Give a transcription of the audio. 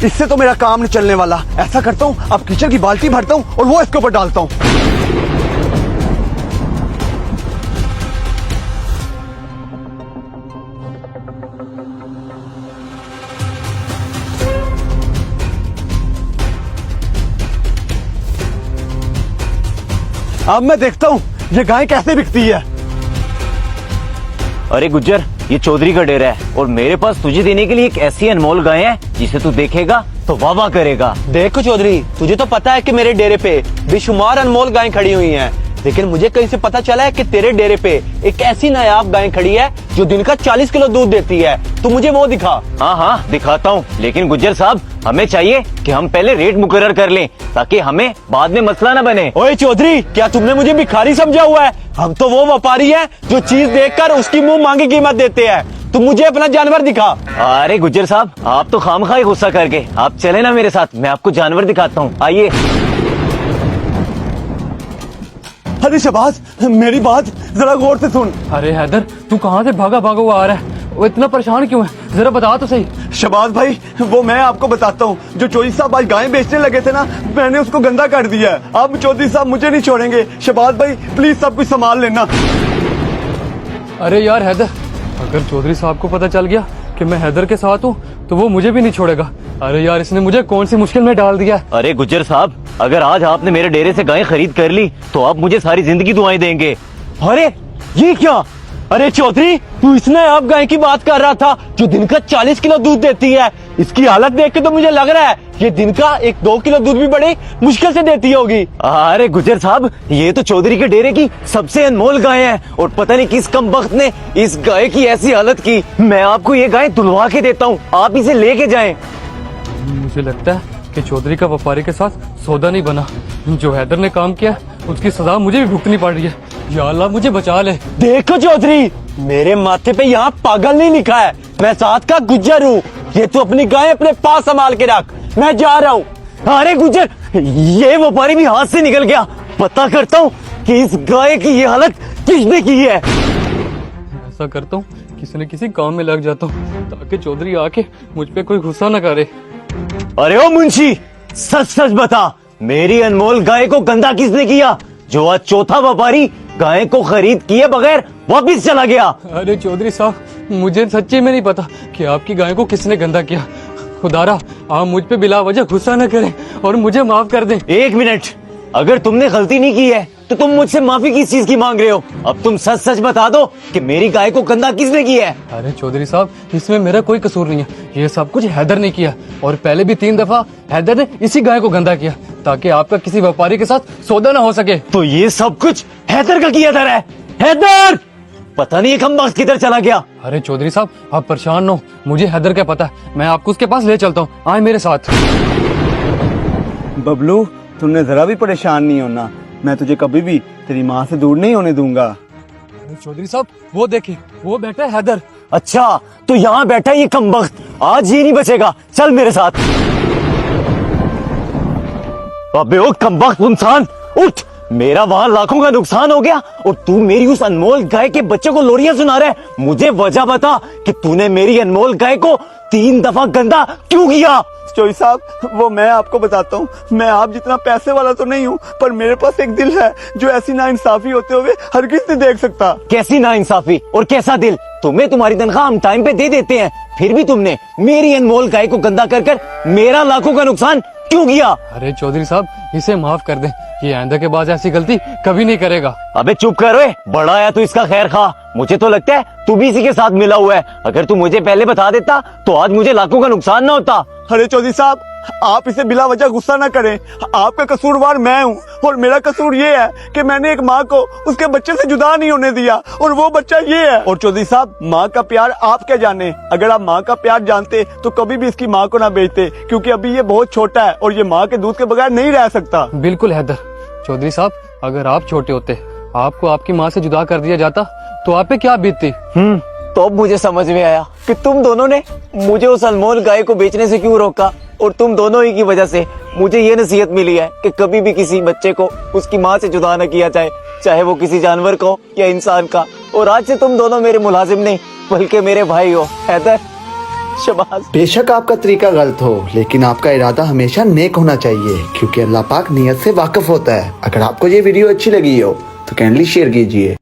इससे तो मेरा काम नहीं चलने वाला। ऐसा करता हूँ, अब किचन की बाल्टी भरता हूँ और वो इसके ऊपर डालता हूँ। अब मैं देखता हूँ ये गाय कैसे बिकती है। अरे गुज्जर, ये चौधरी का डेरा है और मेरे पास तुझे देने के लिए एक ऐसी अनमोल गाय है जिसे तू देखेगा तो वाह वाह करेगा। देखो चौधरी, तुझे तो पता है कि मेरे डेरे पे बेशुमार अनमोल गायें खड़ी हुई हैं, लेकिन मुझे कहीं से पता चला है कि तेरे डेरे पे एक ऐसी नायाब गाय खड़ी है जो दिन का 40 किलो दूध देती है। तू मुझे वो दिखा। हाँ हाँ दिखाता हूँ, लेकिन गुज्जर साहब हमें चाहिए कि हम पहले रेट मुकर्रर कर लें ताकि हमें बाद में मसला न बने। ओए चौधरी, क्या तुमने मुझे भिखारी समझा हुआ है? हम तो वो व्यापारी हैं जो चीज देखकर उसकी मुंह मांगी कीमत देते हैं। तुम मुझे अपना जानवर दिखा। अरे गुज्जर साहब, आप तो खामखाई गुस्सा करके आप चले ना मेरे साथ, मैं आपको जानवर दिखाता हूँ, आइए। अरे शहबाज, मेरी बात जरा गौर से सुन। अरे हैदर, तू कहाँ से भागा भागा हुआ आ रहा है? वो इतना परेशान क्यों है? जरा बता तो सही। शहबाज भाई, वो मैं आपको बताता हूँ। जो चौधरी साहब आज गायें बेचने लगे थे ना, मैंने उसको गंदा कर दिया है। अब चौधरी साहब मुझे नहीं छोड़ेंगे। शहबाज भाई प्लीज सब कुछ संभाल लेना। अरे यार हैदर, अगर चौधरी साहब को पता चल गया कि मैं हैदर के साथ हूँ तो वो मुझे भी नहीं छोड़ेगा। अरे यार, इसने मुझे कौन सी मुश्किल में डाल दिया है। अरे गुज्जर साहब, अगर आज आपने मेरे डेरे से गाय खरीद कर ली तो आप मुझे सारी जिंदगी दुआएं देंगे। अरे ये क्या? अरे चौधरी, तू इस नायाब गाय की बात कर रहा था जो दिन का 40 किलो दूध देती है। इसकी हालत देख के तो मुझे लग रहा है ये दिन का 1-2 किलो दूध भी बड़े मुश्किल से देती होगी। अरे गुज्जर साहब, ये तो चौधरी के डेरे की सबसे अनमोल गाय है और पता नहीं किस कमबख्त ने इस गाय की ऐसी हालत की। मैं आपको ये गाय दुलवा के देता हूँ, आप इसे लेके जाएं। मुझे लगता है कि चौधरी का व्यापारी के साथ सौदा नहीं बना। जो हैदर ने काम किया उसकी सजा मुझे भी भुगतनी पड़ रही है। या अल्लाह मुझे बचा ले। देखो चौधरी, मेरे माथे पे यहाँ पागल नहीं लिखा है, मैं साथ का गुज्जर हूँ। ये तू अपनी गाय अपने पास संभाल के रख, मैं जा रहा हूँ। अरे गुज्जर, ये व्यापारी भी हाथ से निकल गया। पता करता हूँ कि इस गाय की ये हालत किसने की है। ऐसा करता हूँ, किसी न किसी काम में लग जाता हूँ ताकि चौधरी आके मुझ पे कोई गुस्सा न करे। अरे ओ मुंशी, सच सच बता, मेरी अनमोल गाय को गंदा किसने किया जो आज चौथा व्यापारी गाय को खरीद किए बगैर वापिस चला गया। अरे चौधरी साहब, मुझे सच्ची में नहीं पता कि आपकी गाय को किसने गंदा किया। खुदारा, आप मुझ पे बिला वजह गुस्सा न करें और मुझे माफ कर दें। एक मिनट, अगर तुमने गलती नहीं की है तो तुम मुझसे माफी किस चीज की मांग रहे हो? अब तुम सच सच बता दो कि मेरी गाय को गंदा किसने किया है। अरे चौधरी साहब, इसमें मेरा कोई कसूर नहीं है। ये सब कुछ हैदर ने किया और पहले भी 3 दफा हैदर ने इसी गाय को गंदा किया ताकि आपका किसी व्यापारी के साथ सौदा न हो सके। तो ये सब कुछ हैदर का किया था। हैदर, पता नहीं हम वक्त किधर चला गया। अरे चौधरी साहब, आप परेशान न हो, मुझे हैदर का पता है। मैं आपको उसके पास ले चलता हूँ, आए मेरे साथ। बबलू, तुमने जरा भी परेशान नहीं होना। मैं तुझे कभी भी तेरी माँ से दूर नहीं होने दूंगा। अरे चौधरी साहब, वो देखिए, वो बैठा है हैदर। अच्छा, तो यहाँ बैठा ये कमबख्त, आज ये नहीं बचेगा, चल मेरे साथ। अबे ओ कमबख्त इंसान, उठ। मेरा वहाँ लाखों का नुकसान हो गया और तू मेरी उस अनमोल गाय के बच्चे को लोरियां सुना रहा है। मुझे वजह बता कि तूने मेरी अनमोल गाय को 3 दफा गंदा क्यों किया। चौधरी साहब, वो मैं आपको बताता हूँ। मैं आप जितना पैसे वाला तो नहीं हूँ, पर मेरे पास एक दिल है जो ऐसी नाइंसाफी होते हुए हरगिज़ नहीं देख सकता। कैसी नाइंसाफी और कैसा दिल? तुम्हें तुम्हारी तनख्वाह हम टाइम पे दे देते हैं, फिर भी तुमने मेरी अनमोल गाय को गंदा कर मेरा लाखों का नुकसान क्यों किया? अरे चौधरी साहब, इसे माफ कर दें, ये आइंदा के बाद ऐसी गलती कभी नहीं करेगा। अबे चुप कर ओए, बड़ा आया तो इसका खैर खा। मुझे तो लगता है तू भी इसी के साथ मिला हुआ है। अगर तू मुझे पहले बता देता तो आज मुझे लाखों का नुकसान ना होता। अरे चौधरी साहब, आप इसे बिला वजह गुस्सा ना करें। आपका कसूरवार मैं हूँ और मेरा कसूर ये है कि मैंने एक माँ को उसके बच्चे से जुदा नहीं होने दिया और वो बच्चा ये है। और चौधरी साहब, माँ का प्यार आप क्या जाने। अगर आप माँ का प्यार जानते तो कभी भी इसकी माँ को ना बेचते, क्योंकि अभी ये बहुत छोटा है और ये माँ के दूध के बगैर नहीं रह सकता। बिल्कुल हैदर। चौधरी साहब, अगर आप छोटे होते, आपको आपकी माँ से जुदा कर दिया जाता तो आप पे क्या बीतती? तो अब मुझे समझ में आया कि तुम दोनों ने मुझे उस अनमोल गाय को बेचने से क्यों रोका और तुम दोनों ही की वजह से मुझे ये नसीहत मिली है कि कभी भी किसी बच्चे को उसकी माँ से जुदा न किया जाए, चाहे वो किसी जानवर का हो या इंसान का। और आज से तुम दोनों मेरे मुलाजिम नहीं बल्कि मेरे भाई हो। हैदर, शबाज। बेशक आपका तरीका गलत हो, लेकिन आपका इरादा हमेशा नेक होना चाहिए, क्योंकि अल्लाह पाक नियत से वाकिफ होता है। अगर आपको ये वीडियो अच्छी लगी हो तो काइंडली शेयर कीजिए।